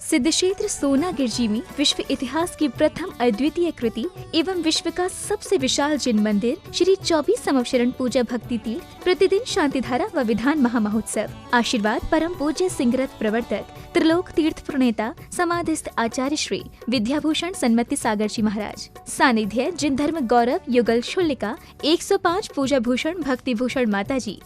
सिद्धक्षेत्र सोनागिरजी में विश्व इतिहास की प्रथम अद्वितीय कृति एवं विश्व का सबसे विशाल जिन मंदिर श्री 24 संवत्सरण पूजा भक्ति तीर्थ प्रतिदिन शांतिधारा व विधान महामहोत्सव। आशीर्वाद परम पूज्य सिंहरथ प्रवर्तक त्रिलोक तीर्थ प्रणेता समाधिस्थ आचार्य श्री विद्याभूषण सन्मति सागर जी महाराज। सानिध्य जिन धर्म गौरव युगल शुल्लिका 105 पूजा भूषण भक्ति भूषण माता जी।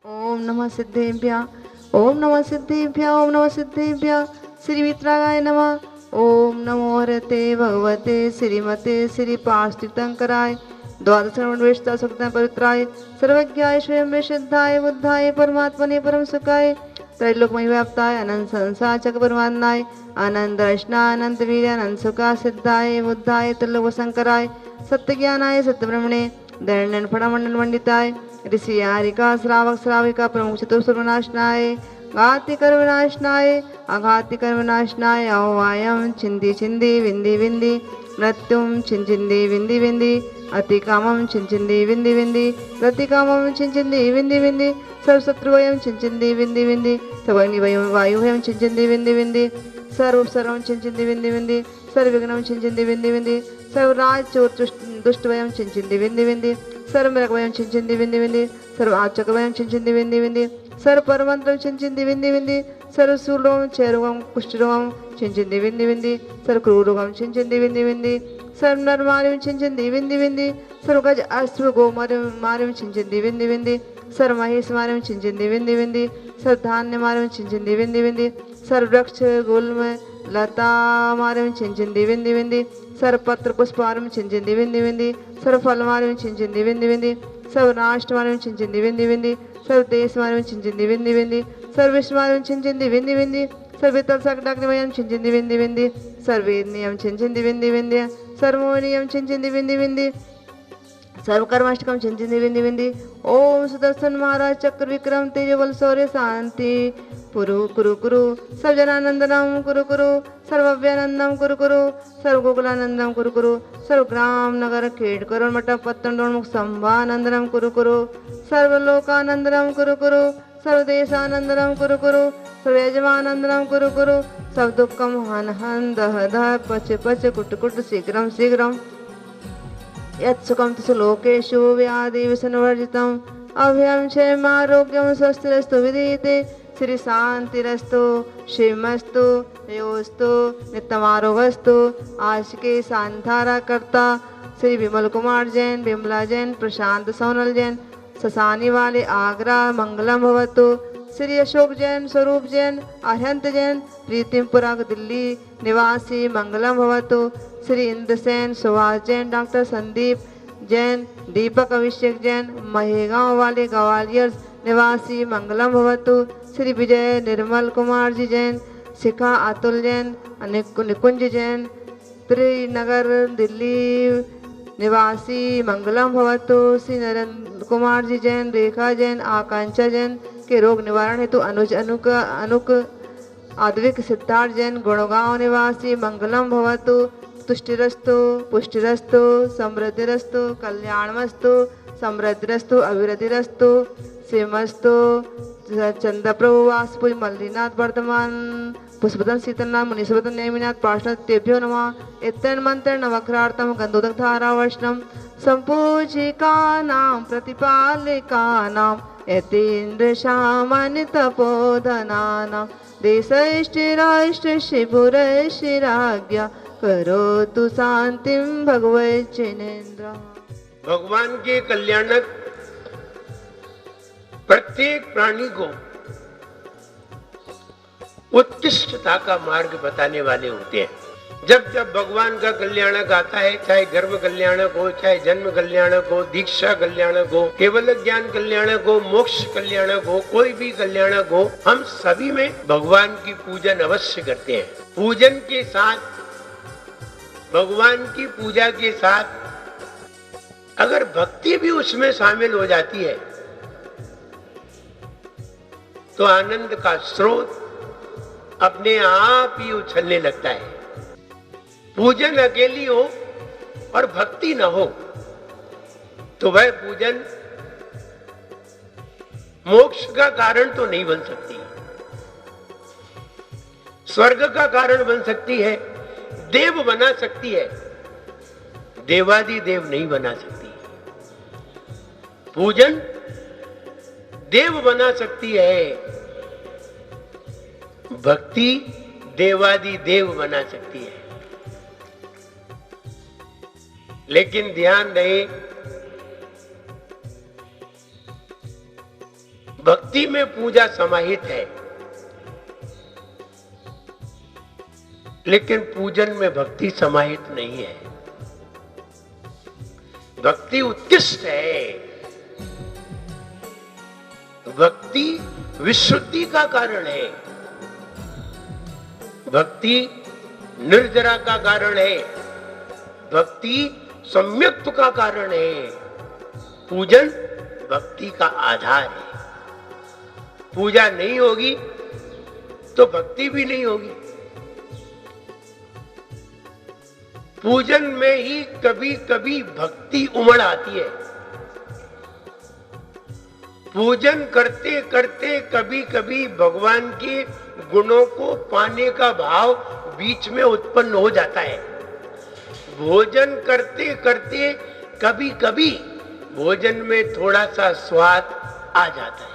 ओम नमः सिद्धेभ्यः, ओम नमः सिद्धेभ्यः, ओम नमः सिद्धेभ्यः। श्री वितरागाय नमः। ओम नमो हरते भगवते श्रीमते श्री पार्श्वतीर्थंकराय द्वादशवेष्टा सुखता पवित्राय सर्वज्ञाय स्वयं सिद्धाय बुद्धाय परमात्मने परम सुखाय त्रैलोकमय व्याप्ताय अनंत संसार चक्र परमात्माय आनंद रचना अनंत वीर्य अनंत सुखा सिद्धाय बुद्धाय त्रिलोक शंकराय सत्य ज्ञानाय सत्य ब्रह्मणे दंडन फणमंडल मंडिताय ऋषि आरिका श्रावक श्राविका प्रमुख चतुर्विनाशनाय घाति कर्म विनाशनाय अघाति कर्म विनाशनाय अवायम छिंदी छिंदी विंदी विंदी मृत्युम छिंचिंदी विंदी विंदी अति कामम छिंचिंदी विंदी विंदी प्रति कामम छिंचिंदी विंदी विंदी सर्व शत्रुवयम छिंचिंदी विंदी विंदी सर्वनिवयम वायुवयम छिंचिंदी विंदी विंदी सर्व सर्वम छिंचिंदी विंदी विंदी सर्व विघ्नम छिंचिंदी विंदी विंदी सर्व राज चोर दुष्टवयम छिंचिंदी विंदी विंदी सर्व मृगवयम छिंचिंदी विंदी विंदी सर्व आचकवयम छिंचिंदी विंदी विंदी सर्व परमंत्रम छिंचिंदी विंदी विंदी सर्व सूलोम क्षयरोगम कुष्ठरोगम छिंचिंदी विंदी विंदी सर्व क्रूरोगम छिंचिंदी विंदी विंदी सर्व नरमारिम छिंचिंदी विंदी विंदी सर्व गज अश्व गोमारिम छिंचिंदी विंदी विंदी सर्व महिष मारिम छिंचिंदी विंदी विंदी सर्व धान्य मारिम छिंचिंदी विंदी विंदी सर्व वृक्ष गुल्म लता मारिम छिंचिंदी विंदी विंदी सर्व पत्र पुष्पारिम छिंचिंदी विंदी विंदी सर्व फल मारिम छिंचिंदी विंदी विंदी सर्व राष्ट्र मारिम छिंचिंदी विंदी विंदी सर्व देश मारिम छिंचिंदी विंदी विंदी सर्व विश्व मारिम छिंचिंदी विंदी विंदी सर्व तल सकडाग्निमयम छिंचिंदी विंदी विंदी सर्व नियम छिंचिंदी विंदी विंदी सर्व नियम छिंचिंदी विंदी विंदी सर्व कर्माष्टकम छिंचिंदी विंदी विंदी। ओम सुदर्शन महाराज चक्र विक्रम तेज बल शौर्य शांति पुरु कुरु कुरु सब जनानंदनम कुरु कुरु सर्वव्यानंदम कुरु कुरु सर्व गोकुलानंदम कुरु कुरु सर्व ग्राम नगर खेड करोड़ मठ पत्तन मुख संभानंदनम कुरु कुरु सर्वलोकानंदनम कुरु कुरु सर्वदेशानंदनम कुरु कुरु सर्वयजमानंदनम कुरु कुरु सब दुःखम हन हन दह दह पच पच कुट कुट शीघ्रम शीघ्रम यत्सुखम तस्य लोकेषु व्याधि विषणवर्जितम् अभयं क्षेमारोग्यं स्वस्तिरस्तु विधीयते श्री शांतिरस्तु शिवमस्तु योस्तु नित्यमारोगस्तु। आशिके शांतारा करता श्री विमल कुमार जैन, विमला जैन, प्रशांत सोनल जैन, ससानी वाले आगरा मंगलम भवतु। श्री अशोक जैन, स्वरूप जैन, अरहंत जैन, प्रीतिमपुरा दिल्ली निवासी मंगलम भवतु। श्री इंद्रसेन, सुभाष जैन, डॉक्टर संदीप जैन, दीपक अभिषेक जैन, महेगांव वाले ग्वालियर निवासी मंगलम भवतु। श्री विजय निर्मल कुमार जी जैन, शिखा अतुल जैन, निकुंज जैन, त्रिनगर दिल्ली निवासी मंगलम भवतु। श्री नरेंद्र कुमार जी जैन, रेखा जैन, आकांक्षा जैन के रोग निवारण हेतु अनुक आद्विक सिद्धार्थ जैन, गुड़गांव निवासी मंगलम भवतु। तुष्टिरस्तु पुष्टिरस्तु समृद्धिरस्तु कल्याणमस्तु समृद्धिरस्तु अभिवृद्धिरस्तु श्रीमस्तु। चंद्रप्रभु वासुपुज मल्लीनाथ वर्तमान पुष्पदन शीतलनाथ मुनिसुबदन नेमिनाथ पार्षदेभ्यो नमः। इत्यन मंत्र नवक्रार्थम गंधोदक धारावशनम संपूजिकानां प्रतिपालिकानां यतीन्द्र सामान्य तपोधनानां देशैष्टिराष्ट्र शिपुरैषिराज्ञा करोतु शांतिम भगवत जिनेन्द्र। भगवान के कल्याणक प्रत्येक प्राणी को उत्कृष्टता का मार्ग बताने वाले होते हैं। जब जब भगवान का कल्याणक आता है, चाहे गर्भ कल्याणक हो, चाहे जन्म कल्याणक हो, दीक्षा कल्याणक हो, केवल ज्ञान कल्याणक हो, मोक्ष कल्याणक हो, कोई भी कल्याणक हो, हम सभी में भगवान की पूजन अवश्य करते हैं। पूजन के साथ, भगवान की पूजा के साथ अगर भक्ति भी उसमें शामिल हो जाती है तो आनंद का स्रोत अपने आप ही उछलने लगता है। पूजन अकेली हो और भक्ति न हो तो वह पूजन मोक्ष का कारण तो नहीं बन सकती। स्वर्ग का कारण बन सकती है, देव बना सकती है, देवादि देव नहीं बना सकती। पूजन देव बना सकती है, भक्ति देवादि देव बना सकती है। लेकिन ध्यान रहे, भक्ति में पूजा समाहित है, लेकिन पूजन में भक्ति समाहित नहीं है। भक्ति उत्कृष्ट है, भक्ति विशुद्धि का कारण है, भक्ति निर्जरा का कारण है, भक्ति सम्यक्त्व का कारण है। पूजन भक्ति का आधार है। पूजा नहीं होगी तो भक्ति भी नहीं होगी। पूजन में ही कभी कभी भक्ति उमड़ आती है। पूजन करते करते कभी कभी भगवान के गुणों को पाने का भाव बीच में उत्पन्न हो जाता है। भोजन करते करते कभी कभी भोजन में थोड़ा सा स्वाद आ जाता है।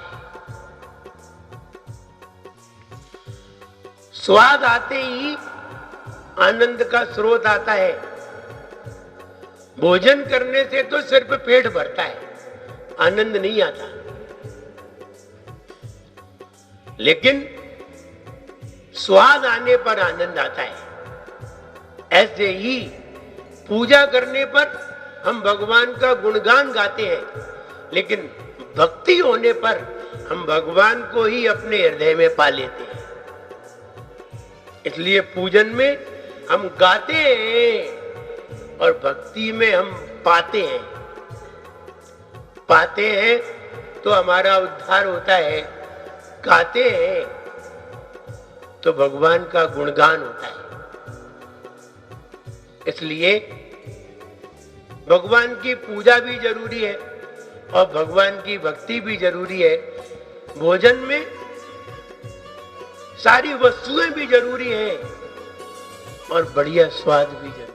स्वाद आते ही आनंद का स्रोत आता है। भोजन करने से तो सिर्फ पेट भरता है, आनंद नहीं आता। लेकिन स्वाद आने पर आनंद आता है। ऐसे ही पूजा करने पर हम भगवान का गुणगान गाते हैं, लेकिन भक्ति होने पर हम भगवान को ही अपने हृदय में पा लेते हैं। इसलिए पूजन में हम गाते हैं और भक्ति में हम पाते हैं। पाते हैं तो हमारा उद्धार होता है, गाते हैं तो भगवान का गुणगान होता है। इसलिए भगवान की पूजा भी जरूरी है और भगवान की भक्ति भी जरूरी है। भोजन में सारी वस्तुएं भी जरूरी हैं और बढ़िया स्वाद भी जरूरी।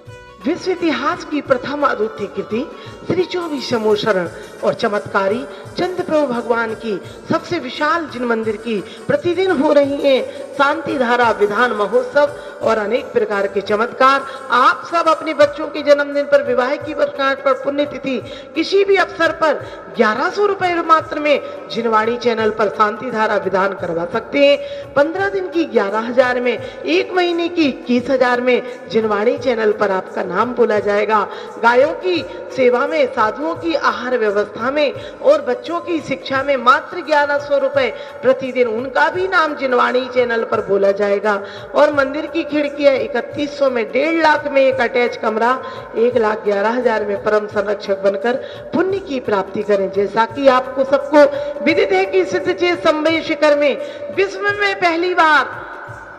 विश्व इतिहास की प्रथम अद्वितीय कृति श्री 24 शरण और चमत्कारी चंद्र प्रभु भगवान की सबसे विशाल जिन मंदिर की प्रतिदिन हो रही है शांति धारा विधान महोत्सव और अनेक प्रकार के चमत्कार। आप सब अपने बच्चों के जन्मदिन पर, विवाह की वर्षगांठ पर, पुण्यतिथि किसी भी अवसर पर 1100 रुपए मात्र में जिनवाणी चैनल पर शांति धारा विधान करवा सकते हैं। 15 दिन की 11,000 में, 1 महीने की 21,000 में जिनवाणी चैनल पर आपका नाम बोला जाएगा। गायों की सेवा में, साधुओं की आहार व्यवस्था में और बच्चों की शिक्षा में मात्र 1100 रुपए प्रतिदिन उनका भी नाम जिनवाणी चैनल पर बोला जाएगा। और मंदिर की खिड़कियां 3100 में, 1.5 लाख में एक अटैच कमरा, 1,11,000 में परम संरक्षक बनकर पुण्य की प्राप्ति करें। जैसा कि आपको सबको विदित है कि सिद्धचेत संबय शिखर में विश्व में पहली बार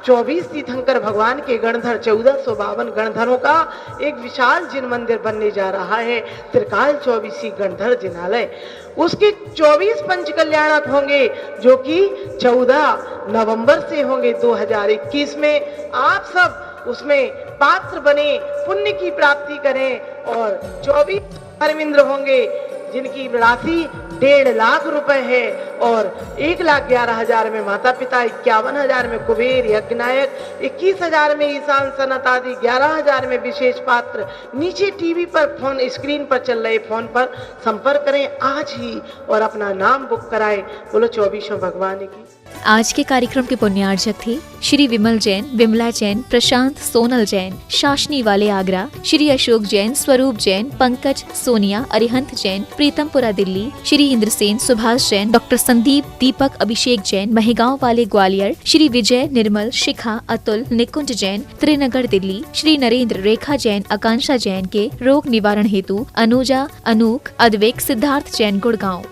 24 तीर्थंकर भगवान के गणधर 1452 गणधरों का एक विशाल जिन मंदिर बनने जा रहा है, त्रिकाल 24 गणधर जिनालय। उसके 24 पंच कल्याणक होंगे जो कि 14 नवंबर से होंगे 2021 में। आप सब उसमें पात्र बने, पुण्य की प्राप्ति करें। और 24 धर्मेंद्र होंगे जिनकी राशि 1.5 लाख रुपए है और 1,11,000 में माता पिता, 51,000 में कुबेर यज्ञनायक, 21,000 में ईशान सनत आदि, 11,000 में विशेष पात्र। नीचे टीवी पर फोन स्क्रीन पर चल रहे फोन पर संपर्क करें आज ही और अपना नाम बुक कराएं। बोलो 24 भगवान की। आज के कार्यक्रम के पुण्यार्चक थे श्री विमल जैन, विमला जैन, प्रशांत सोनल जैन, शाशनी वाले आगरा, श्री अशोक जैन, स्वरूप जैन, पंकज सोनिया, अरिहंत जैन, प्रीतमपुरा दिल्ली, श्री इंद्रसेन, सुभाष जैन, डॉक्टर संदीप, दीपक, अभिषेक जैन, महिगांव वाले ग्वालियर, श्री विजय, निर्मल, शिखा, अतुल, निकुंज जैन, त्रिनगर दिल्ली, श्री नरेंद्र, रेखा जैन, आकांक्षा जैन के रोग निवारण हेतु, अनुजा, अनूक, अद्वैक, सिद्धार्थ जैन गुड़गांव।